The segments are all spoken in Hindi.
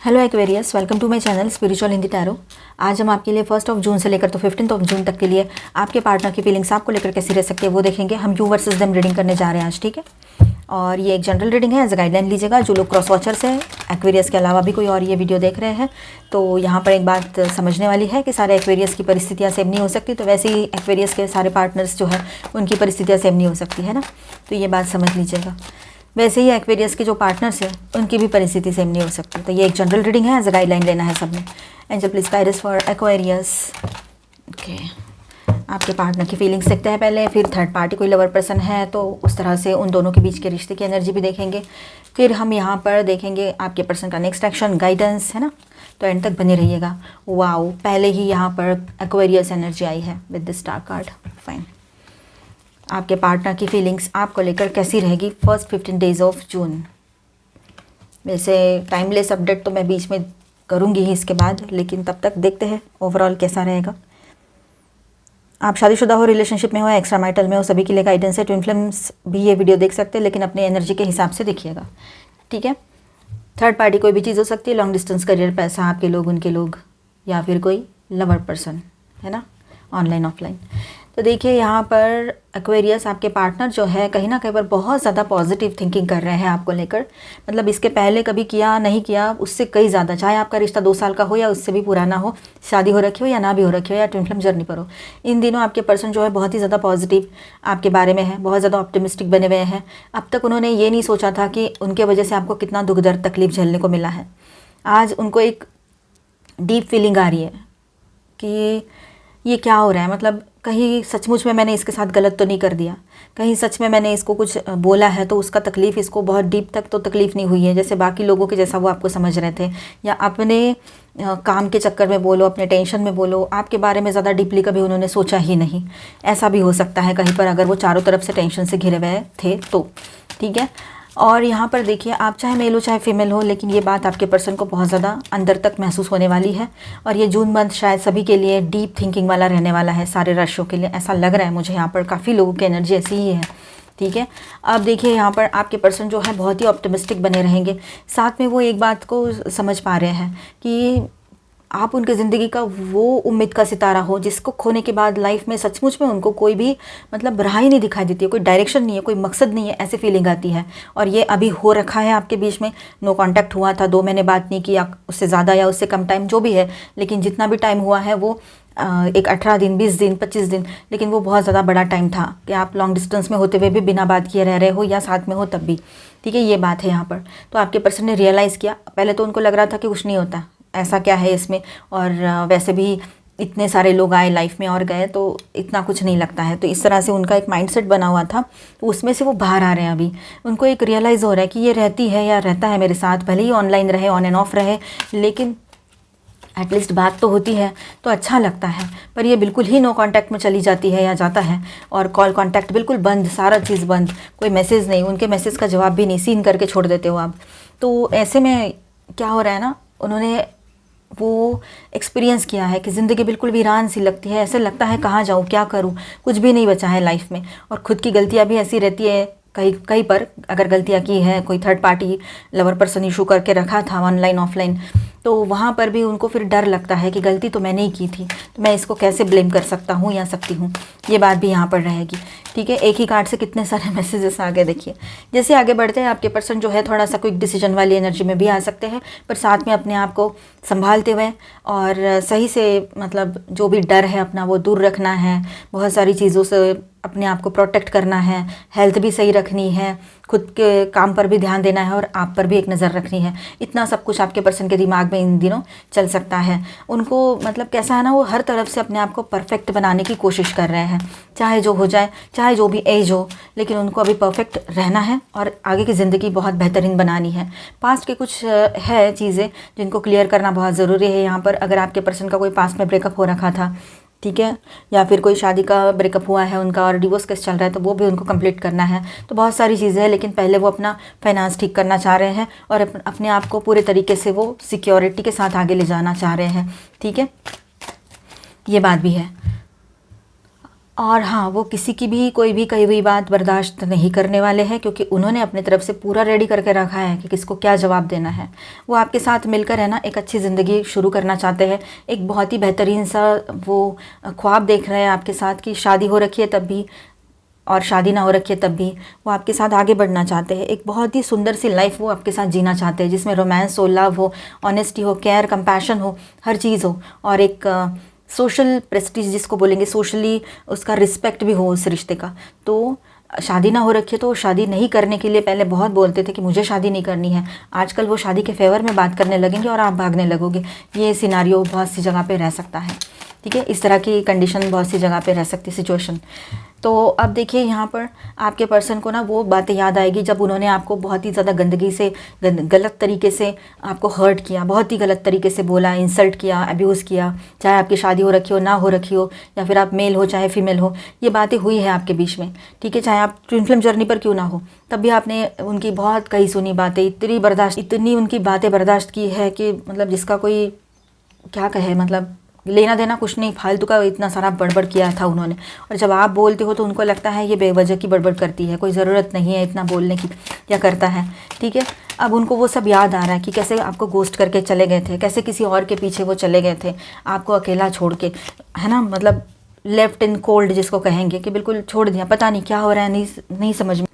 Hello Aquarius, welcome to my channel spiritual Hindi tarot. आज हम आपके लिए 1 जून से लेकर तो 15 जून तक के लिए आपके पार्टनर की फीलिंग्स आपको लेकर कैसी रह सकती है वो देखेंगे। हम यू वर्सेस देम रीडिंग करने जा रहे हैं आज, ठीक है। और ये एक जनरल रीडिंग है, एज अ गाइडलाइन लीजिएगा। जो लोग क्रॉस वॉचर्स हैं, एक्वेरियस के अलावा भी कोई और ये वीडियो देख रहे हैं, तो यहाँ पर एक बात समझने वाली है कि सारे एक्वेरियस की परिस्थितियाँ सेम नहीं हो सकती। तो वैसे ही एक्वेरियस के सारे पार्टनर्स जो है उनकी परिस्थितियाँ सेम नहीं हो सकती है ना, तो ये बात समझ लीजिएगा। वैसे ही एक्वेरियस के जो पार्टनर्स हैं उनकी भी परिस्थिति सेम नहीं हो सकती। तो ये एक जनरल रीडिंग है, एज अ गाइडलाइन लेना है सबने। Angel please guide us for Aquarius. Okay, आपके पार्टनर की फीलिंग्स देखते हैं पहले, फिर थर्ड पार्टी कोई लवर पर्सन है तो उस तरह से उन दोनों के बीच के रिश्ते की एनर्जी भी देखेंगे। फिर हम यहाँ पर देखेंगे आपके पर्सन का नेक्स्ट एक्शन, गाइडेंस, है ना। तो एंड तक बने रहिएगा। वाओ, पहले ही यहाँ पर एक्वेरियस एनर्जी आई है with this star card. Fine, आपके पार्टनर की फीलिंग्स आपको लेकर कैसी रहेगी फर्स्ट 15 डेज ऑफ जून। वैसे टाइमलेस अपडेट तो मैं बीच में करूँगी ही इसके बाद, लेकिन तब तक देखते हैं ओवरऑल कैसा रहेगा। आप शादीशुदा हो, रिलेशनशिप में हो, एक्स्ट्रा मैरिटल में हो, सभी के लिए गाइडेंस है। ट्विन फ्लेम्स भी ये वीडियो देख सकते हैं, लेकिन अपने एनर्जी के हिसाब से देखिएगा, ठीक है। थर्ड पार्टी कोई भी चीज़ हो सकती है, लॉन्ग डिस्टेंस, करियर, पैसा, आपके लोग, उनके लोग, या फिर कोई लवर पर्सन, है ना, ऑनलाइन ऑफलाइन। तो देखिए यहाँ पर एक्वेरियस आपके पार्टनर जो है कहीं ना कहीं पर बहुत ज़्यादा पॉजिटिव थिंकिंग कर रहे हैं आपको लेकर। मतलब इसके पहले कभी किया नहीं किया उससे कई ज़्यादा, चाहे आपका रिश्ता 2 साल का हो या उससे भी पुराना हो, शादी हो रखी हो या ना भी हो रखी हो, या ट्विन फ्लेम जर्नी पर हो, इन दिनों आपके पर्सन जो है बहुत ही ज़्यादा पॉजिटिव आपके बारे में है, बहुत ज़्यादा ऑप्टिमिस्टिक बने हुए हैं। अब तक उन्होंने ये नहीं सोचा था कि उनके वजह से आपको कितना दुख दर्द तकलीफ झेलने को मिला है। आज उनको एक डीप फीलिंग आ रही है कि ये क्या हो रहा है, मतलब कहीं सचमुच में मैंने इसके साथ गलत तो नहीं कर दिया, कहीं सच में मैंने इसको कुछ बोला है तो उसका तकलीफ़ इसको बहुत डीप तक तो तकलीफ़ नहीं हुई है, जैसे बाकी लोगों के जैसा वो आपको समझ रहे थे, या अपने काम के चक्कर में बोलो, अपने टेंशन में बोलो, आपके बारे में ज़्यादा डीपली कभी उन्होंने सोचा ही नहीं। ऐसा भी हो सकता है कहीं पर, अगर वो चारों तरफ से टेंशन से घिरे हुए थे तो, ठीक है। और यहाँ पर देखिए, आप चाहे मेल हो चाहे फीमेल हो, लेकिन ये बात आपके पर्सन को बहुत ज़्यादा अंदर तक महसूस होने वाली है। और ये जून मंथ शायद सभी के लिए डीप थिंकिंग वाला रहने वाला है, सारे राशियों के लिए ऐसा लग रहा है मुझे। यहाँ पर काफ़ी लोगों की एनर्जी ऐसी ही है, ठीक है। अब देखिए यहाँ पर आपके पर्सन जो है बहुत ही ऑप्टिमिस्टिक बने रहेंगे। साथ में वो एक बात को समझ पा रहे हैं कि आप उनकी ज़िंदगी का वो उम्मीद का सितारा हो जिसको खोने के बाद लाइफ में सचमुच में उनको कोई भी मतलब राह ही नहीं दिखाई देती है, कोई डायरेक्शन नहीं है, कोई मकसद नहीं है, ऐसी फीलिंग आती है। और ये अभी हो रखा है आपके बीच में, नो कांटेक्ट हुआ था, 2 महीने बात नहीं किया, उससे ज़्यादा या उससे कम टाइम जो भी है, लेकिन जितना भी टाइम हुआ है वो एक 18 दिन, 20 दिन, 25 दिन, लेकिन वो बहुत ज़्यादा बड़ा टाइम था कि आप लॉन्ग डिस्टेंस में होते हुए भी बिना बात किए रह रहे हो या साथ में हो तब भी, ठीक है। ये बात है यहाँ पर। तो आपके पर्सन ने रियलाइज़ किया, पहले तो उनको लग रहा था कि कुछ नहीं होता, ऐसा क्या है इसमें, और वैसे भी इतने सारे लोग आए लाइफ में और गए तो इतना कुछ नहीं लगता है। तो इस तरह से उनका एक माइंडसेट बना हुआ था, तो उसमें से वो बाहर आ रहे हैं। अभी उनको एक रियलाइज़ हो रहा है कि ये रहती है या रहता है मेरे साथ, भले ही ऑनलाइन रहे, ऑन एंड ऑफ रहे, लेकिन एटलीस्ट बात तो होती है तो अच्छा लगता है। पर ये बिल्कुल ही नो कांटेक्ट में चली जाती है या जाता है, और कॉल कांटेक्ट बिल्कुल बंद, सारा चीज़ बंद, कोई मैसेज नहीं, उनके मैसेज का जवाब भी नहीं, सीन करके छोड़ देते हो आप। तो ऐसे में क्या हो रहा है ना, उन्होंने वो एक्सपीरियंस किया है कि ज़िंदगी बिल्कुल वीरान सी लगती है, ऐसे लगता है कहाँ जाऊँ, क्या करूँ, कुछ भी नहीं बचा है लाइफ में। और ख़ुद की गलतियाँ भी ऐसी रहती है कहीं कहीं पर, अगर गलतियाँ की है, कोई third party lover person issue करके रखा था ऑनलाइन ऑफलाइन, तो वहाँ पर भी उनको फिर डर लगता है कि गलती तो मैंने ही की थी, तो मैं इसको कैसे ब्लेम कर सकता हूँ या सकती हूँ। ये बात भी यहाँ पर रहेगी, ठीक है। एक ही कार्ड से कितने सारे मैसेजेस आ गए देखिए। जैसे आगे बढ़ते हैं, आपके पर्सन जो है थोड़ा सा क्विक डिसीजन वाली एनर्जी में भी आ सकते हैं, पर साथ में अपने आप को संभालते हुए और सही से, मतलब जो भी डर है अपना वो दूर रखना है, बहुत सारी चीज़ों से अपने आप को प्रोटेक्ट करना है, हेल्थ भी सही रखनी है, खुद के काम पर भी ध्यान देना है और आप पर भी एक नज़र रखनी है। इतना सब कुछ आपके पर्सन के दिमाग में इन दिनों चल सकता है। उनको मतलब कैसा है ना, वो हर तरफ से अपने आप को परफेक्ट बनाने की कोशिश कर रहे हैं, चाहे जो हो जाए, चाहे जो भी एज हो, लेकिन उनको अभी परफेक्ट रहना है और आगे की ज़िंदगी बहुत बेहतरीन बनानी है। पास्ट के कुछ है चीज़ें जिनको क्लियर करना बहुत ज़रूरी है यहाँ पर। अगर आपके पर्सन का कोई पास्ट में ब्रेकअप हो रखा था, ठीक है, या फिर कोई शादी का ब्रेकअप हुआ है उनका और डिवोर्स केस चल रहा है, तो वो भी उनको कंप्लीट करना है। तो बहुत सारी चीज़ें हैं, लेकिन पहले वो अपना फाइनेंस ठीक करना चाह रहे हैं और अपने आप को पूरे तरीके से वो सिक्योरिटी के साथ आगे ले जाना चाह रहे हैं, ठीक है। ये बात भी है। और हाँ, वो किसी की भी कोई भी कही हुई बात बर्दाश्त नहीं करने वाले हैं, क्योंकि उन्होंने अपनी तरफ से पूरा रेडी करके रखा है कि किसको क्या जवाब देना है। वो आपके साथ मिलकर है ना एक अच्छी ज़िंदगी शुरू करना चाहते हैं। एक बहुत ही बेहतरीन सा वो ख्वाब देख रहे हैं आपके साथ कि शादी हो रखी है तब भी और शादी ना हो रखी है तब भी वो आपके साथ आगे बढ़ना चाहते हैं। एक बहुत ही सुंदर सी लाइफ वो आपके साथ जीना चाहते हैं, जिसमें रोमांस हो, लव हो, ऑनेस्टी हो, केयर, कंपैशन हो, हर चीज़ हो, और एक सोशल प्रेस्टीज जिसको बोलेंगे, सोशली उसका रिस्पेक्ट भी हो उस रिश्ते का। तो शादी ना हो रखी है तो शादी नहीं करने के लिए पहले बहुत बोलते थे कि मुझे शादी नहीं करनी है। आजकल वो शादी के फेवर में बात करने लगेंगे और आप भागने लगोगे। ये सिनारियो बहुत सी जगह पे रह सकता है, ठीक है। इस तरह की कंडीशन बहुत सी जगह पे रह सकती है, सिचुएशन। तो अब देखिए यहाँ पर आपके पर्सन को ना वो बातें याद आएगी जब उन्होंने आपको बहुत ही ज़्यादा गंदगी से, गलत तरीके से आपको हर्ट किया, बहुत ही गलत तरीके से बोला, इंसल्ट किया, अब्यूज़ किया। चाहे आपकी शादी हो रखी हो, ना हो रखी हो, या फिर आप मेल हो चाहे फीमेल हो, ये बातें हुई है आपके बीच में, ठीक है। चाहे आप ट्विन फिल्म जर्नी पर क्यों ना हो, तब भी आपने उनकी बहुत कही सुनी बातें, इतनी उनकी बातें बर्दाश्त की है कि मतलब जिसका कोई क्या कहे, मतलब लेना देना कुछ नहीं, फालतू का इतना सारा बड़बड़ किया था उन्होंने। और जब आप बोलते हो तो उनको लगता है ये बेवजह की बड़बड़ करती है, कोई ज़रूरत नहीं है इतना बोलने की, क्या करता है, ठीक है। अब उनको वो सब याद आ रहा है कि कैसे आपको गोस्ट करके चले गए थे, कैसे किसी और के पीछे वो चले गए थे आपको अकेला छोड़ के, है ना। मतलब लेफ्ट इन कोल्ड जिसको कहेंगे, कि बिल्कुल छोड़ दिया, पता नहीं क्या हो रहा है, नहीं समझ में।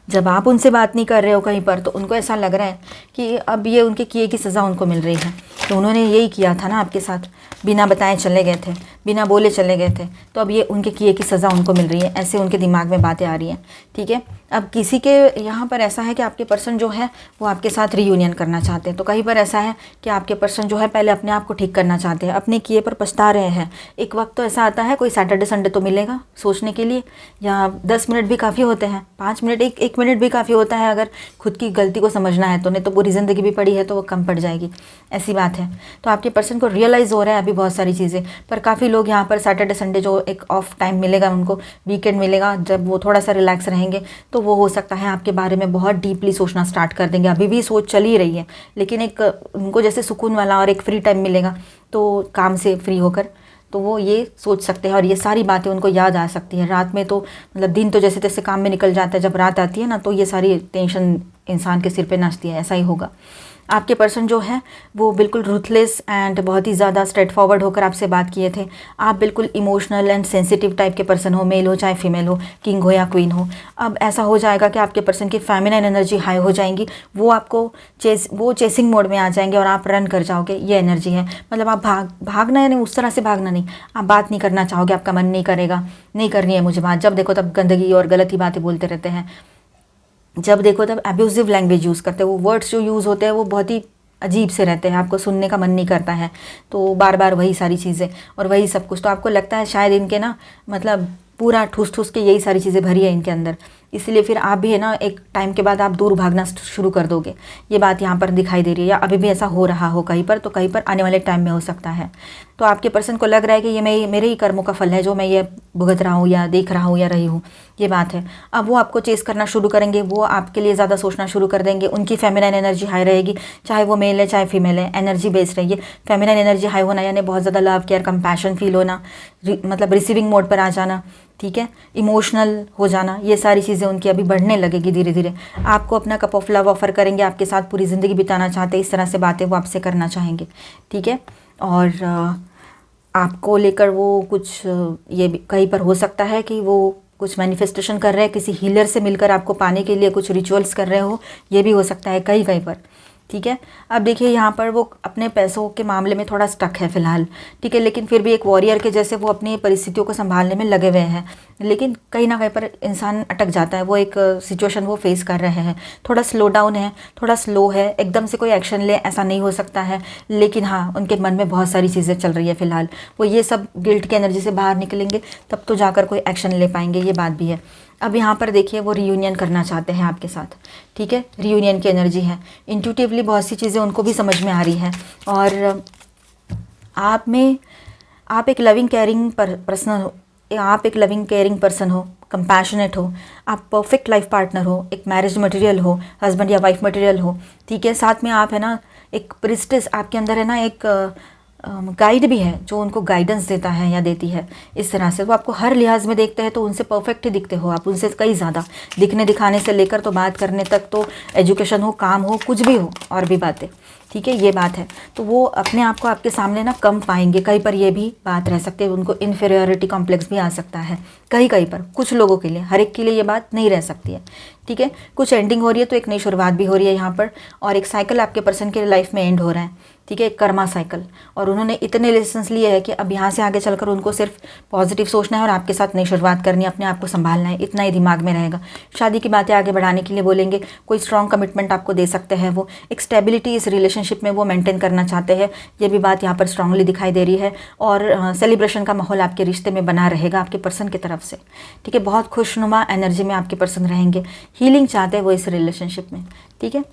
जब आप उनसे बात नहीं कर रहे हो कहीं पर, तो उनको ऐसा लग रहा है कि अब ये उनके किए की सज़ा उनको मिल रही है। तो उन्होंने यही किया था ना आपके साथ, बिना बताए चले गए थे, बिना बोले चले गए थे, तो अब ये उनके किए की सज़ा उनको मिल रही है। ऐसे उनके दिमाग में बातें आ रही हैं, ठीक है। अब किसी के यहाँ पर ऐसा है कि आपके पर्सन जो है वो आपके साथ रीयूनियन करना चाहते हैं। तो कहीं पर ऐसा है कि आपके पर्सन जो है पहले अपने आप को ठीक करना चाहते हैं, अपने किए पर पछता रहे हैं। एक वक्त तो ऐसा आता है, कोई सैटरडे संडे तो मिलेगा सोचने के लिए, या 10 मिनट भी काफ़ी होते हैं, 5 मिनट, एक मिनट भी काफ़ी होता है अगर खुद की गलती को समझना है तो। नहीं तो पूरी ज़िंदगी भी पड़ी है तो वो कम पड़ जाएगी, ऐसी बात है। तो आपके पर्सन को रियलाइज़ हो रहा है अभी बहुत सारी चीज़ें, पर काफ़ी लोग यहाँ पर सैटरडे संडे जो एक ऑफ टाइम मिलेगा उनको, वीकेंड मिलेगा, जब वो थोड़ा सा रिलैक्स रहेंगे, तो वो हो सकता है आपके बारे में बहुत डीपली सोचना स्टार्ट कर देंगे। अभी भी सोच चल ही रही है, लेकिन एक उनको जैसे सुकून वाला और एक फ्री टाइम मिलेगा तो काम से फ्री होकर, तो वो ये सोच सकते हैं और ये सारी बातें उनको याद आ सकती हैं। रात में तो मतलब दिन तो जैसे तैसे काम में निकल जाता है, जब रात आती है ना तो ये सारी टेंशन इंसान के सिर पे नाचती है, ऐसा ही होगा। आपके पर्सन जो है वो बिल्कुल रूथलेस एंड बहुत ही ज़्यादा स्ट्रेट फॉरवर्ड होकर आपसे बात किए थे। आप बिल्कुल इमोशनल एंड सेंसिटिव टाइप के पर्सन हो, मेल हो चाहे फीमेल हो, किंग हो या क्वीन हो। अब ऐसा हो जाएगा कि आपके पर्सन की फेमिनाइन एनर्जी हाई हो जाएंगी, वो आपको चेसिंग मोड में आ जाएंगे और आप रन कर जाओगे, ये एनर्जी है। मतलब आप भागना है नहीं, उस तरह से भागना नहीं, आप बात नहीं करना चाहोगे, आपका मन नहीं करेगा, नहीं करनी है मुझे बात, जब देखो तब गंदगी और गलत ही बातें बोलते रहते हैं, जब देखो तब एब्यूजिव लैंग्वेज यूज़ करते हैं। वो वर्ड्स जो यूज़ होते हैं वो बहुत ही अजीब से रहते हैं, आपको सुनने का मन नहीं करता है, तो बार बार वही सारी चीज़ें और वही सब कुछ, तो आपको लगता है शायद इनके ना मतलब पूरा ठूस ठूस के यही सारी चीज़ें भरी है इनके अंदर, इसलिए फिर आप भी है ना एक टाइम के बाद आप दूर भागना शुरू कर दोगे। ये बात यहाँ पर दिखाई दे रही है, या अभी भी ऐसा हो रहा हो कहीं पर, तो कहीं पर आने वाले टाइम में हो सकता है। तो आपके पर्सन को लग रहा है कि ये मेरे ही कर्मों का फल है जो मैं ये भुगत रहा हूँ या देख रहा हूँ या रही हूँ, ये बात है। अब वो आपको चेस करना शुरू करेंगे, वो आपके लिए ज़्यादा सोचना शुरू कर देंगे। उनकी फेमिनाइन एनर्जी हाई रहेगी, चाहे वो मेल है चाहे फीमेल है, एनर्जी बेस्ड रहिए। फेमिनाइन एनर्जी हाई होना यानी बहुत ज़्यादा लव केयर कंपैशन फील होना, मतलब रिसीविंग मोड पर आ जाना, ठीक है, इमोशनल हो जाना, ये सारी चीज़ें उनकी अभी बढ़ने लगेगी धीरे धीरे। आपको अपना कप ऑफ लव ऑफर करेंगे, आपके साथ पूरी ज़िंदगी बिताना चाहते हैं, इस तरह से बातें वो आपसे करना चाहेंगे, ठीक है। और आपको लेकर वो कुछ ये भी कहीं पर हो सकता है कि वो कुछ मैनिफेस्टेशन कर रहे हैं, किसी हीलर से मिलकर आपको पाने के लिए कुछ रिचुअल्स कर रहे हो, ये भी हो सकता है कहीं कहीं पर, ठीक है। अब देखिए यहाँ पर वो अपने पैसों के मामले में थोड़ा स्टक है फ़िलहाल, ठीक है, लेकिन फिर भी एक वॉरियर के जैसे वो अपनी परिस्थितियों को संभालने में लगे हुए हैं। लेकिन कहीं ना कहीं पर इंसान अटक जाता है, वो एक सिचुएशन वो फेस कर रहे हैं, थोड़ा स्लो डाउन है, थोड़ा स्लो है, एकदम से कोई एक्शन ले ऐसा नहीं हो सकता है, लेकिन हाँ उनके मन में बहुत सारी चीज़ें चल रही है फ़िलहाल। वो ये सब गिल्ट की एनर्जी से बाहर निकलेंगे तब तो जाकर कोई एक्शन ले पाएंगे, ये बात भी है। अब यहाँ पर देखिए वो रियूनियन करना चाहते हैं आपके साथ, ठीक है, रियूनियन की एनर्जी है। इंट्यूटिवली बहुत सी चीज़ें उनको भी समझ में आ रही हैं, और आप एक लविंग केयरिंग पर्सन हो, आप एक लविंग केयरिंग पर्सन हो, कंपैशनेट हो, आप परफेक्ट लाइफ पार्टनर हो, एक मैरिज मटेरियल हो, हस्बैंड या वाइफ मटेरियल हो, ठीक है। साथ में आप है ना एक प्रिस्टेस, आपके अंदर है ना एक गाइड भी है, जो उनको गाइडेंस देता है या देती है, इस तरह से वो आपको हर लिहाज में देखते हैं तो उनसे परफेक्ट ही दिखते हो आप, उनसे कई ज़्यादा, दिखने दिखाने से लेकर तो बात करने तक, तो एजुकेशन हो, काम हो, कुछ भी हो, और भी बातें, ठीक है, ये बात है। तो वो अपने आप को आपके सामने ना कम पाएंगे, कहीं पर ये भी बात रह सकती है, उनको इन्फीरियरिटी कॉम्प्लेक्स भी आ सकता है कहीं कहीं पर, कुछ लोगों के लिए, हर एक के लिए ये बात नहीं रह सकती है, ठीक है। कुछ एंडिंग हो रही है तो एक नई शुरुआत भी हो रही है यहाँ पर, और एक साइकिल आपके पर्सन के लाइफ में एंड हो रहा है, ठीक है, एक कर्मा साइकिल। और उन्होंने इतने लेसन्स लिए हैं कि अब यहाँ से आगे चलकर उनको सिर्फ पॉजिटिव सोचना है और आपके साथ नई शुरुआत करनी है, अपने आप को संभालना है, इतना ही दिमाग में रहेगा। शादी की बातें आगे बढ़ाने के लिए बोलेंगे, कोई स्ट्रॉन्ग कमिटमेंट आपको दे सकते हैं, वो एक स्टेबिलिटी इस रिलेशनशिप में वो मेंटेन करना चाहते हैं, ये भी बात यहाँ पर स्ट्रांगली दिखाई दे रही है। और सेलिब्रेशन का माहौल आपके रिश्ते में बना रहेगा आपके पर्सन की तरफ से, ठीक है, बहुत खुशनुमा एनर्जी में आपके पर्सन रहेंगे, हीलिंग चाहते हैं वो इस रिलेशनशिप में, ठीक है,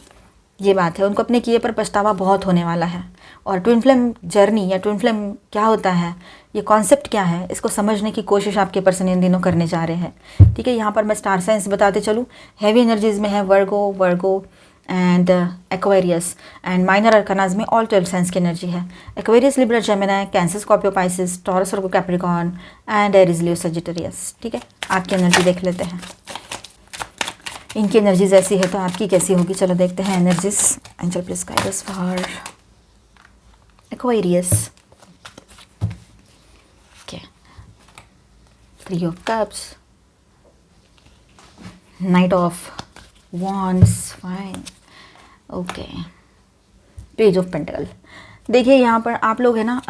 ये बात है। उनको अपने किए पर पछतावा बहुत होने वाला है। और ट्विन फ्लेम जर्नी या ट्विन फ्लेम क्या होता है, ये कॉन्सेप्ट क्या है, इसको समझने की कोशिश आपके पर्सन इन दिनों करने जा रहे हैं, ठीक है। यहाँ पर मैं स्टार साइंस बताते चलूँ, हैवी एनर्जीज में है Virgo and Aquarius, and minor arcanas में ऑल 12 साइंस की एनर्जी है। Aquarius, Libra, Gemini, Cancer, Scorpio, Pisces, Taurus, Virgo, Capricorn and Aries, Leo, Sagittarius, ठीक है। आपकी एनर्जी देख लेते हैं, इनकी एनर्जीज ऐसी है तो आपकी कैसी होगी, चलो देखते हैं energies. Angel please guide us for Aquarius, okay, 3 of cups, night of wands, fine, okay, page of pentacle. देखिए यहाँ पर आप लोग है ना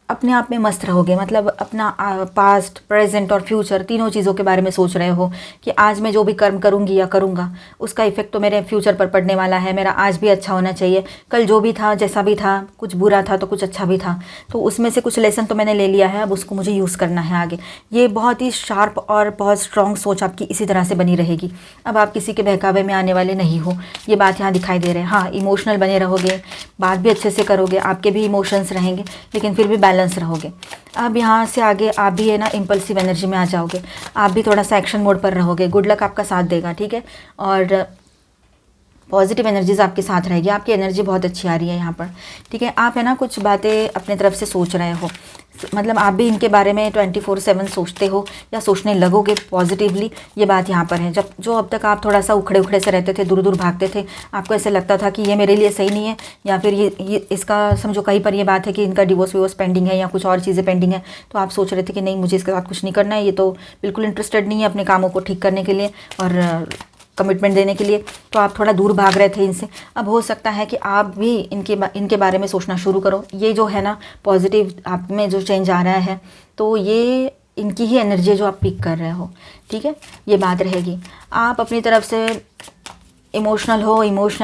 अपने आप में मस्त रहोगे, मतलब अपना पास्ट, प्रेजेंट और फ्यूचर तीनों चीज़ों के बारे में सोच रहे हो कि आज मैं जो भी कर्म करूँगी या करूँगा उसका इफेक्ट तो मेरे फ्यूचर पर पड़ने वाला है, मेरा आज भी अच्छा होना चाहिए, कल जो भी था जैसा भी था, कुछ बुरा था तो कुछ अच्छा भी था, तो उसमें से कुछ लेसन तो मैंने ले लिया है, अब उसको मुझे यूज़ करना है आगे। ये बहुत ही शार्प और बहुत स्ट्रॉन्ग सोच आपकी इसी तरह से बनी रहेगी। अब आप किसी के बहकावे में आने वाले नहीं हो, ये बात यहाँ दिखाई दे रहे हैं। हाँ, इमोशनल बने रहोगे, बात भी अच्छे से करोगे, आपके भी इमोशंस रहेंगे, लेकिन फिर भी बैलेंस रहोगे। अब यहाँ से आगे आप भी है ना इम्पल्सिव एनर्जी में आ जाओगे, आप भी थोड़ा सा एक्शन मोड पर रहोगे, गुड लक आपका साथ देगा, ठीक है। और पॉजिटिव एनर्जीज आपके साथ रहेगी, आपकी एनर्जी बहुत अच्छी आ रही है यहाँ पर, ठीक है। आप है ना कुछ बातें अपने तरफ से सोच रहे हो, मतलब आप भी इनके बारे में 24/7 सोचते हो या सोचने लगोगे पॉजिटिवली, ये बात यहाँ पर है। जब जो अब तक आप थोड़ा सा उखड़े उखड़े से रहते थे, दूर दूर भागते थे, आपको ऐसे लगता था कि ये मेरे लिए सही नहीं है, या फिर ये इसका समझो कहीं पर ये बात है कि इनका डिवोर्स विवोर्स पेंडिंग है या कुछ और चीज़ें पेंडिंग है, तो आप सोच रहे थे कि नहीं मुझे इसके साथ कुछ नहीं करना है, ये तो बिल्कुल इंटरेस्टेड नहीं है अपने कामों को ठीक करने के लिए और कमिटमेंट देने के लिए, तो आप थोड़ा दूर भाग रहे थे इनसे। अब हो सकता है कि आप भी इनके बारे में सोचना शुरू करो। ये जो है ना पॉजिटिव आप में जो चेंज आ रहा है, तो ये इनकी ही एनर्जी जो आप पिक कर रहे हो, ठीक है, ये बात रहेगी। आप अपनी तरफ से इमोशनल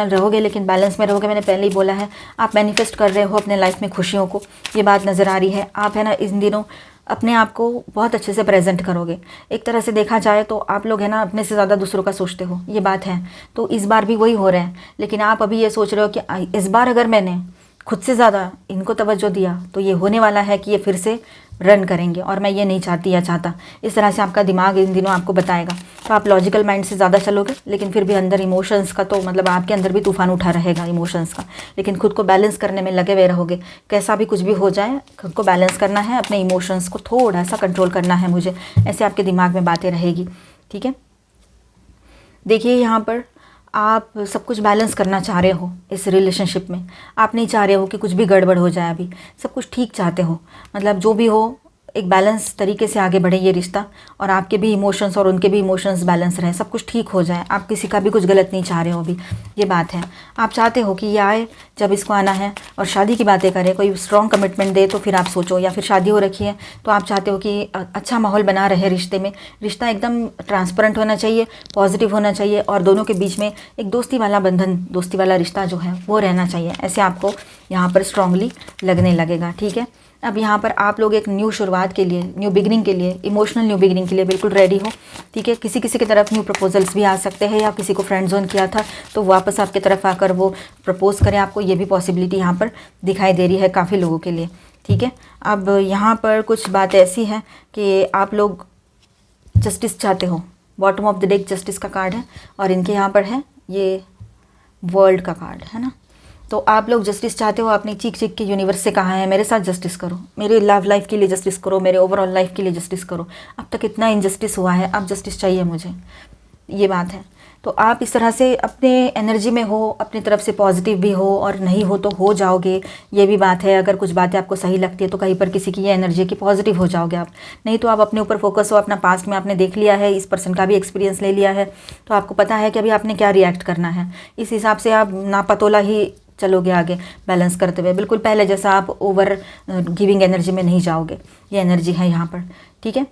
रहोगे, लेकिन बैलेंस में रहोगे। मैंने पहले ही बोला है, आप मैनिफेस्ट कर रहे हो अपने लाइफ में खुशियों को, ये बात नज़र आ रही है। आप है ना इन दिनों अपने आप को बहुत अच्छे से प्रेजेंट करोगे। एक तरह से देखा जाए तो आप लोग है ना अपने से ज़्यादा दूसरों का सोचते हो, ये बात है। तो इस बार भी वही हो रहा है, लेकिन आप अभी ये सोच रहे हो कि इस बार अगर मैंने खुद से ज़्यादा इनको तवज्जो दिया तो ये होने वाला है कि ये फिर से रन करेंगे, और मैं ये नहीं चाहती या चाहता, इस तरह से आपका दिमाग इन दिनों आपको बताएगा। तो आप लॉजिकल माइंड से ज़्यादा चलोगे, लेकिन फिर भी अंदर इमोशंस का तो मतलब आपके अंदर भी तूफान उठा रहेगा इमोशंस का, लेकिन खुद को बैलेंस करने में लगे हुए रहोगे। कैसा भी कुछ भी हो जाए, खुद को बैलेंस करना है, अपने इमोशंस को थोड़ा सा कंट्रोल करना है मुझे, ऐसे आपके दिमाग में बातें रहेगी, ठीक है। देखिए यहाँ पर आप सब कुछ बैलेंस करना चाह रहे हो इस रिलेशनशिप में, आप नहीं चाह रहे हो कि कुछ भी गड़बड़ हो जाए, अभी सब कुछ ठीक चाहते हो, मतलब जो भी हो एक बैलेंस तरीके से आगे बढ़े ये रिश्ता, और आपके भी इमोशंस और उनके भी इमोशंस बैलेंस रहे, सब कुछ ठीक हो जाए। आप किसी का भी कुछ गलत नहीं चाह रहे हो अभी, ये बात है। आप चाहते हो कि ये आए जब इसको आना है और शादी की बातें करे, कोई स्ट्रॉन्ग कमिटमेंट दे तो फिर आप सोचो, या फिर शादी हो रखी है तो आप चाहते हो कि अच्छा माहौल बना रहे रिश्ते में, रिश्ता एकदम ट्रांसपेरेंट होना चाहिए, पॉजिटिव होना चाहिए, और दोनों के बीच में एक दोस्ती वाला बंधन, दोस्ती वाला रिश्ता जो है वो रहना चाहिए, ऐसे आपको यहाँ पर स्ट्रांगली लगने लगेगा, ठीक है। अब यहाँ पर आप लोग एक न्यू शुरुआत के लिए, न्यू बिगनिंग के लिए, इमोशनल न्यू बिगनिंग के लिए बिल्कुल रेडी हो, ठीक है। किसी किसी की तरफ न्यू प्रपोजल्स भी आ सकते हैं, या किसी को फ्रेंड जोन किया था तो वापस आपकी तरफ आकर वो प्रपोज करें आपको, ये भी पॉसिबिलिटी यहाँ पर दिखाई दे रही है काफ़ी लोगों के लिए, ठीक है। अब यहाँ पर कुछ बात ऐसी है कि आप लोग जस्टिस चाहते हो, bottom of the deck justice का कार्ड है, और इनके यहाँ पर है ये वर्ल्ड का कार्ड है ना, तो आप लोग जस्टिस चाहते हो, आपने चीख चीख के यूनिवर्स से कहा है मेरे साथ जस्टिस करो, मेरे लव लाइफ के लिए जस्टिस करो, मेरे ओवरऑल लाइफ के लिए जस्टिस करो। अब तक इतना इनजस्टिस हुआ है, अब जस्टिस चाहिए मुझे, ये बात है। तो आप इस तरह से अपने एनर्जी में हो, अपनी तरफ से पॉजिटिव भी हो, और नहीं हो तो हो जाओगे, ये भी बात है। अगर कुछ बातें आपको सही लगती है तो कहीं पर किसी की ये एनर्जी की पॉजिटिव हो जाओगे आप, नहीं तो आप अपने ऊपर फोकस हो। अपना पास्ट में आपने देख लिया है, इस पर्सन का भी एक्सपीरियंस ले लिया है, तो आपको पता है कि अभी आपने क्या रिएक्ट करना है। इस हिसाब से आप नापतोला ही चलोगे आगे, बैलेंस करते हुए। बिल्कुल पहले जैसा आप ओवर गिविंग एनर्जी में नहीं जाओगे, ये एनर्जी है यहाँ पर, ठीक है।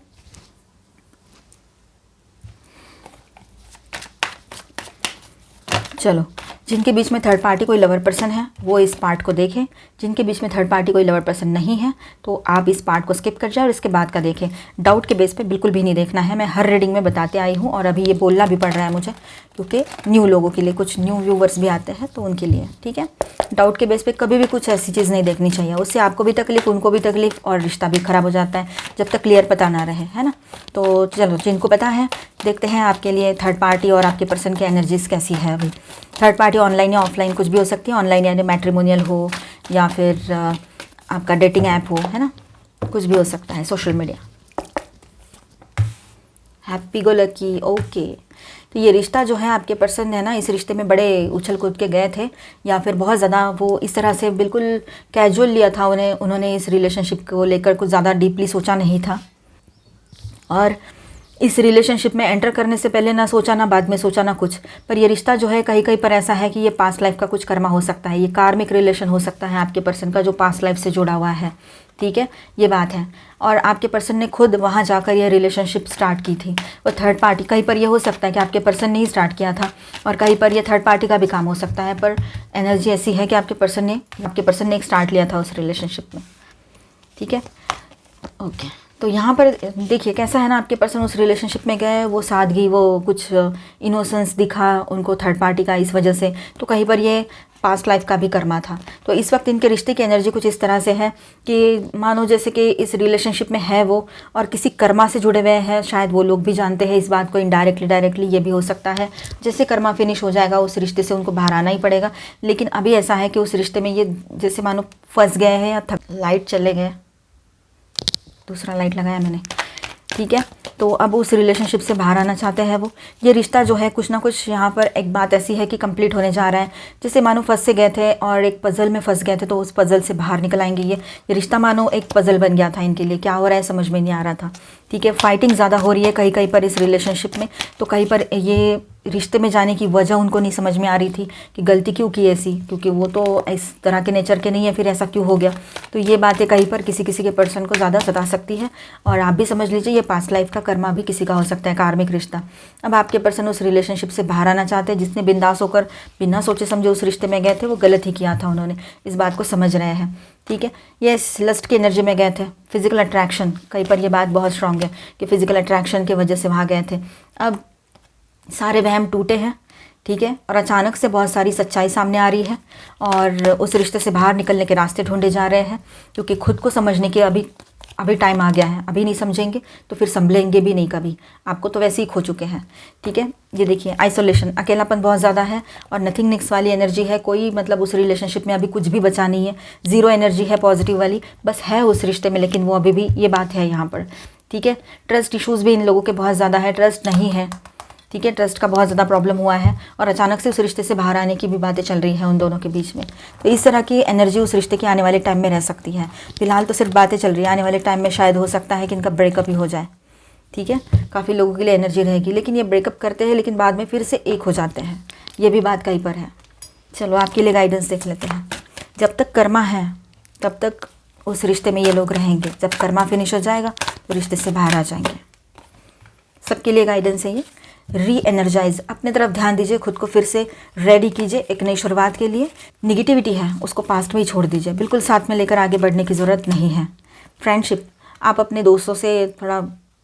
चलो, जिनके बीच में थर्ड पार्टी कोई लवर पर्सन है वो इस पार्ट को देखें, जिनके बीच में थर्ड पार्टी कोई लवर पर्सन नहीं है तो आप इस पार्ट को स्किप कर जाए और इसके बाद का देखें। डाउट के बेस पे बिल्कुल भी नहीं देखना है, मैं हर रीडिंग में बताते आई हूँ, और अभी ये बोलना भी पड़ रहा है मुझे क्योंकि न्यू लोगों के लिए, कुछ न्यू व्यूवर्स भी आते हैं तो उनके लिए, ठीक है। डाउट के बेस पे कभी भी कुछ ऐसी चीज़ नहीं देखनी चाहिए, उससे आपको भी तकलीफ, उनको भी तकलीफ, और रिश्ता भी ख़राब हो जाता है जब तक क्लियर पता ना रहे, है ना। तो चलो, जिनको पता है देखते हैं आपके लिए थर्ड पार्टी और आपके पर्सन की एनर्जीज कैसी है अभी। थर्ड पार्टी ऑनलाइन या ऑफलाइन कुछ भी हो सकती है, ऑनलाइन यानी मैट्रिमोनियल हो या फिर आपका डेटिंग ऐप हो, है ना, कुछ भी हो सकता है, social media. Happy go lucky, okay. तो ये रिश्ता जो है आपके पर्सन है ना, इस रिश्ते में बड़े उछल कूद के गए थे, या फिर बहुत ज़्यादा वो इस तरह से बिल्कुल कैजुअल लिया था उन्होंने इस रिलेशनशिप को लेकर कुछ ज़्यादा डीपली सोचा नहीं था, और इस रिलेशनशिप में एंटर करने से पहले ना सोचा, ना बाद में सोचा, ना कुछ। पर ये रिश्ता जो है कहीं कहीं पर ऐसा है कि ये पास्ट लाइफ का कुछ कर्मा हो सकता है, ये कार्मिक रिलेशन हो सकता है आपके पर्सन का जो पास्ट लाइफ से जुड़ा हुआ है, ठीक है, ये बात है। और आपके पर्सन ने खुद वहाँ जाकर ये रिलेशनशिप स्टार्ट की थी। और थर्ड पार्टी, कहीं पर ये हो सकता है कि आपके पर्सन ने ही स्टार्ट किया था, और कहीं पर ये थर्ड पार्टी का भी काम हो सकता है, पर एनर्जी ऐसी है कि आपके पर्सन ने एक स्टार्ट लिया था उस रिलेशनशिप में, ठीक है, ओके। तो यहाँ पर देखिए कैसा है ना, आपके पर्सन उस रिलेशनशिप में गए, वो सादगी, वो कुछ इनोसेंस दिखा उनको थर्ड पार्टी का, इस वजह से तो कहीं पर ये पास्ट लाइफ का भी कर्मा था। तो इस वक्त इनके रिश्ते की एनर्जी कुछ इस तरह से है कि मानो जैसे कि इस रिलेशनशिप में है वो, और किसी कर्मा से जुड़े हुए हैं, शायद वो लोग भी जानते हैं इस बात को, इनडायरेक्टली डायरेक्टली ये भी हो सकता है। जैसे कर्मा फिनिश हो जाएगा उस रिश्ते से उनको बाहर आना ही पड़ेगा, लेकिन अभी ऐसा है कि उस रिश्ते में ये जैसे मानो फंस गए हैं, या लाइट चले गए, दूसरा लाइट लगाया मैंने, ठीक है। तो अब उस रिलेशनशिप से बाहर आना चाहते हैं वो। ये रिश्ता जो है कुछ ना कुछ यहाँ पर एक बात ऐसी है कि कंप्लीट होने जा रहा है, जैसे मानो फंस से गए थे और एक पज़ल में फंस गए थे, तो उस पज़ल से बाहर निकल आएंगे। ये रिश्ता मानो एक पज़ल बन गया था इनके लिए, क्या हो रहा है समझ में नहीं आ रहा था, ठीक है। फाइटिंग ज़्यादा हो रही है कहीं कहीं पर इस रिलेशनशिप में, तो कहीं पर ये रिश्ते में जाने की वजह उनको नहीं समझ में आ रही थी कि गलती क्यों की ऐसी, क्योंकि वो तो इस तरह के नेचर के नहीं है, फिर ऐसा क्यों हो गया। तो ये बातें कहीं पर किसी किसी के पर्सन को ज़्यादा सता सकती है, और आप भी समझ लीजिए ये पास्ट लाइफ का कर्मा भी किसी का हो सकता है, कार्मिक रिश्ता। अब आपके पर्सन उस रिलेशनशिप से बाहर आना चाहते हैं, जिसने बिंदास होकर बिना सोचे समझे उस रिश्ते में गए थे वो गलत ही किया था उन्होंने, इस बात को समझ रहे हैं, ठीक है। ये लस्ट की एनर्जी में गए थे, फिजिकल अट्रैक्शन, कहीं पर ये बात बहुत स्ट्रांग है कि फिजिकल अट्रैक्शन की वजह से वहाँ गए थे। अब सारे वहम टूटे हैं, ठीक है, और अचानक से बहुत सारी सच्चाई सामने आ रही है, और उस रिश्ते से बाहर निकलने के रास्ते ढूंढे जा रहे हैं, क्योंकि खुद को समझने के अभी टाइम आ गया है। अभी नहीं समझेंगे तो फिर संभलेंगे भी नहीं कभी, आपको तो वैसे ही खो चुके हैं, ठीक है। ये देखिए आइसोलेशन, अकेलापन बहुत ज़्यादा है, और नथिंगनेस वाली एनर्जी है। कोई मतलब उस रिलेशनशिप में अभी कुछ भी बचा नहीं है, ज़ीरो एनर्जी है पॉजिटिव वाली, बस है उस रिश्ते में, लेकिन वो अभी भी, ये बात है यहाँ पर, ठीक है। ट्रस्ट इशूज़ भी इन लोगों के बहुत ज़्यादा है, ट्रस्ट नहीं है, ठीक है, ट्रस्ट का बहुत ज़्यादा प्रॉब्लम हुआ है, और अचानक से उस रिश्ते से बाहर आने की भी बातें चल रही हैं उन दोनों के बीच में। तो इस तरह की एनर्जी उस रिश्ते के आने वाले टाइम में रह सकती है। फिलहाल तो सिर्फ बातें चल रही है, आने वाले टाइम में शायद हो सकता है कि इनका ब्रेकअप ही हो जाए, ठीक है। काफ़ी लोगों के लिए एनर्जी रहेगी, लेकिन ये ब्रेकअप करते हैं लेकिन बाद में फिर से एक हो जाते हैं, ये भी बात कहीं पर है। चलो आपके लिए गाइडेंस देख लेते हैं। जब तक कर्मा है तब तक उस रिश्ते में ये लोग रहेंगे, जब कर्मा फिनिश हो जाएगा तो रिश्ते से बाहर आ जाएंगे। सबके लिए गाइडेंस है ये। री एनर्जाइज, अपने तरफ ध्यान दीजिए, खुद को फिर से रेडी कीजिए एक नई शुरुआत के लिए। निगेटिविटी है उसको पास्ट में ही छोड़ दीजिए, बिल्कुल साथ में लेकर आगे बढ़ने की ज़रूरत नहीं है। फ्रेंडशिप, आप अपने दोस्तों से थोड़ा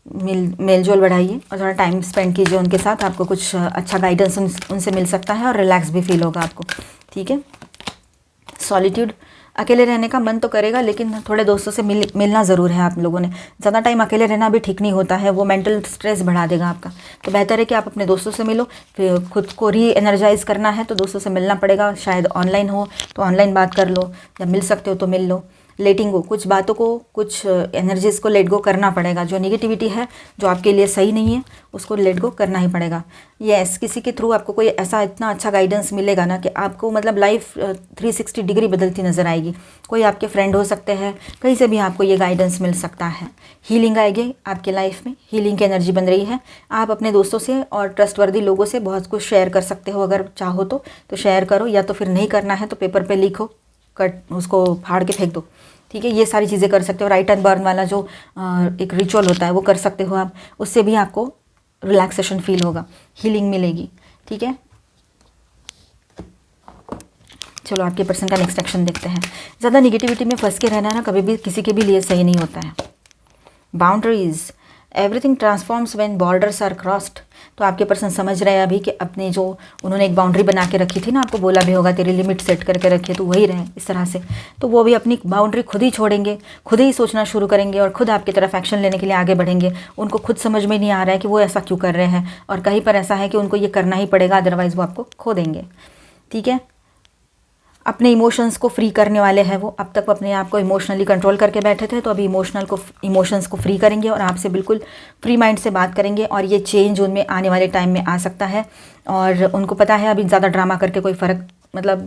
मेल जोल बढ़ाइए और थोड़ा टाइम स्पेंड कीजिए उनके साथ, आपको कुछ अच्छा गाइडेंस उनसे मिल सकता है और रिलैक्स भी फील होगा आपको, ठीक है। सॉलिट्यूड, अकेले रहने का मन तो करेगा, लेकिन थोड़े दोस्तों से मिलना ज़रूर है आप लोगों ने। ज़्यादा टाइम अकेले रहना भी ठीक नहीं होता है, वो मेंटल स्ट्रेस बढ़ा देगा आपका। तो बेहतर है कि आप अपने दोस्तों से मिलो। फिर खुद को री एनर्जाइज करना है तो दोस्तों से मिलना पड़ेगा, शायद ऑनलाइन हो तो ऑनलाइन बात कर लो, या मिल सकते हो तो मिल लो। लेटिंग गो, कुछ बातों को, कुछ एनर्जीज को लेट गो करना पड़ेगा। जो नेगेटिविटी है, जो आपके लिए सही नहीं है, उसको लेट गो करना ही पड़ेगा। यस, किसी के थ्रू आपको कोई ऐसा इतना अच्छा गाइडेंस मिलेगा ना कि आपको मतलब लाइफ 360 डिग्री बदलती नज़र आएगी। कोई आपके फ्रेंड हो सकते हैं, कहीं से भी आपको ये गाइडेंस मिल सकता है। हीलिंग आएगी आपके लाइफ में, हीलिंग की एनर्जी बन रही है। आप अपने दोस्तों से और ट्रस्टवर्दी लोगों से बहुत कुछ शेयर कर सकते हो, अगर चाहो तो शेयर करो, या तो फिर नहीं करना है तो पेपर पे लिखो, कट उसको फाड़ के फेंक दो, ठीक है। ये सारी चीज़ें कर सकते हो। राइट एंड बर्न वाला जो एक रिचुअल होता है वो कर सकते हो आप, उससे भी आपको रिलैक्सेशन फील होगा, हीलिंग मिलेगी, ठीक है। चलो आपके पर्सन का नेक्स्ट एक्शन देखते हैं। ज़्यादा निगेटिविटी में फंस के रहना ना कभी भी किसी के भी लिए सही नहीं होता है। Boundaries, everything transforms when borders are crossed. तो आपके पर्सन समझ रहे हैं अभी कि अपने जो उन्होंने एक बाउंड्री बना के रखी थी ना, आपको बोला भी होगा तेरी लिमिट सेट करके रखी है, तो वही रहे इस तरह से। तो वो भी अपनी बाउंड्री खुद ही छोड़ेंगे, खुद ही सोचना शुरू करेंगे और खुद आपकी तरफ एक्शन लेने के लिए आगे बढ़ेंगे। उनको खुद समझ में नहीं आ रहा है कि वो ऐसा क्यों कर रहे हैं, और कहीं पर ऐसा है कि उनको ये करना ही पड़ेगा, अदरवाइज़ वो आपको खो देंगे, ठीक है। अपने इमोशंस को फ्री करने वाले हैं वो। अब तक वो अपने आप को इमोशनली कंट्रोल करके बैठे थे, तो अभी इमोशंस को फ्री करेंगे और आपसे बिल्कुल फ्री माइंड से बात करेंगे, और ये चेंज उनमें आने वाले टाइम में आ सकता है। और उनको पता है अभी ज़्यादा ड्रामा करके कोई फ़र्क, मतलब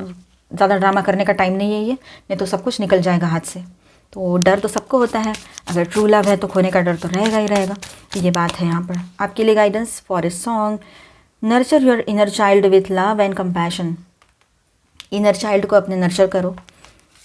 ज़्यादा ड्रामा करने का टाइम नहीं है ये, नहीं तो सब कुछ निकल जाएगा हाथ से। तो डर तो सबको होता है, अगर ट्रू लव है तो खोने का डर तो रहेगा ही रहेगा। ये बात है यहाँ पर। आपके लिए guidance for a song, nurture your inner child with love and compassion. Inner child को अपने नर्चर करो,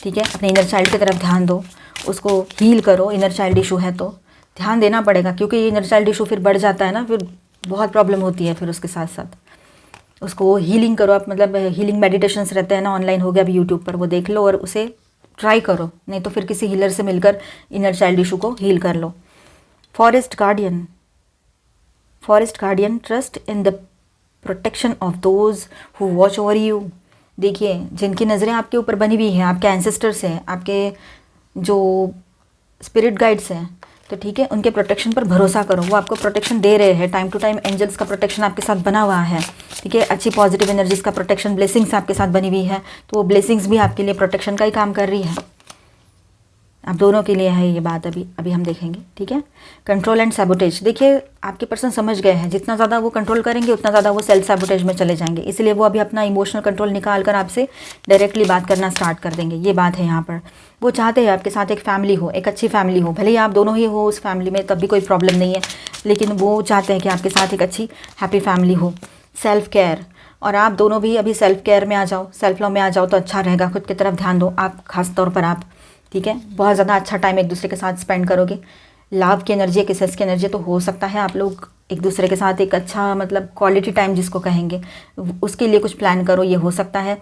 ठीक है। अपने इनर चाइल्ड की तरफ ध्यान दो, उसको हील करो। इनर चाइल्ड इशू है तो ध्यान देना पड़ेगा, क्योंकि ये इनर चाइल्ड इशू फिर बढ़ जाता है ना, फिर बहुत प्रॉब्लम होती है फिर उसके साथ साथ। उसको हीलिंग करो आप, मतलब हीलिंग मेडिटेशंस रहते हैं ना, ऑनलाइन हो गया अभी यूट्यूब पर, वो देख लो और उसे ट्राई करो, नहीं तो फिर किसी हीलर से मिलकर इनर चाइल्ड इशू को हील कर लो। Forest guardian, trust in the protection of those who watch over you. देखिए, जिनकी नज़रें आपके ऊपर बनी हुई हैं, आपके एंसेस्टर्स हैं, आपके जो स्पिरिट गाइड्स हैं, तो ठीक है, उनके प्रोटेक्शन पर भरोसा करो। वो आपको प्रोटेक्शन दे रहे हैं, टाइम टू टाइम एंजल्स का प्रोटेक्शन आपके साथ बना हुआ है, ठीक है। अच्छी पॉजिटिव एनर्जीज का प्रोटेक्शन, ब्लेसिंग्स आपके साथ बनी हुई है, तो वो ब्लेसिंग्स भी आपके लिए प्रोटेक्शन का ही काम कर रही है। आप दोनों के लिए है ये बात, अभी हम देखेंगे, ठीक है। कंट्रोल एंड सैबोटेज, देखिए आपके पर्सन समझ गए हैं, जितना ज़्यादा वो कंट्रोल करेंगे उतना ज़्यादा वो सेल्फ सैबोटेज में चले जाएंगे, इसलिए वो अभी अपना इमोशनल कंट्रोल निकाल कर आपसे डायरेक्टली बात करना स्टार्ट कर देंगे। ये बात है यहाँ पर। वो चाहते हैं आपके साथ एक फैमिली हो, एक अच्छी फैमिली हो, भले ही आप दोनों ही हो उस फैमिली में, तब भी कोई प्रॉब्लम नहीं है, लेकिन वो चाहते हैं कि आपके साथ एक अच्छी हैप्पी फैमिली हो। सेल्फ केयर, और आप दोनों भी अभी सेल्फ केयर में आ जाओ, सेल्फ लव में आ जाओ तो अच्छा रहेगा। खुद की तरफ ध्यान दो आप, खास तौर पर आप, ठीक है। बहुत ज़्यादा अच्छा टाइम एक दूसरे के साथ स्पेंड करोगे। लव की एनर्जी, किसेस की एनर्जी, तो हो सकता है आप लोग एक दूसरे के साथ एक अच्छा, मतलब क्वालिटी टाइम जिसको कहेंगे, उसके लिए कुछ प्लान करो, ये हो सकता है।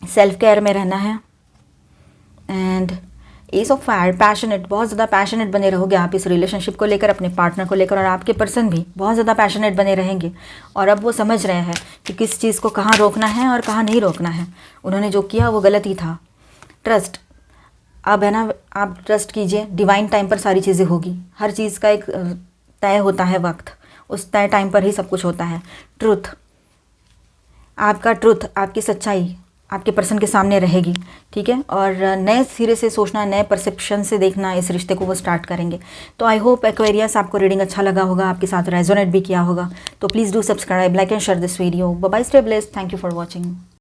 सेल्फ केयर में रहना है। And S of fire, passionate, बहुत ज़्यादा पैशनेट बने रहोगे आप इस रिलेशनशिप को लेकर, अपने पार्टनर को लेकर, और आपके पर्सन भी बहुत ज़्यादा पैशनेट बने रहेंगे। और अब वो समझ रहे हैं कि किस चीज़ को कहाँ रोकना है और कहाँ नहीं रोकना है। उन्होंने जो किया वो गलत ही था। ट्रस्ट, अब है ना, आप ट्रस्ट कीजिए, डिवाइन टाइम पर सारी चीज़ें होगी। हर चीज़ का एक तय होता है वक्त, उस तय टाइम पर ही सब कुछ होता है। ट्रुथ, आपका ट्रुथ, आपकी सच्चाई आपके पर्सन के सामने रहेगी, ठीक है। और नए सिरे से सोचना, नए परसेप्शन से देखना इस रिश्ते को वो स्टार्ट करेंगे। तो आई होप एक्वेरियस आपको रीडिंग अच्छा लगा होगा, आपके साथ रेजोनेट भी किया होगा। तो please do subscribe, like and share this video. Bye bye, stay blessed, thank you for watching.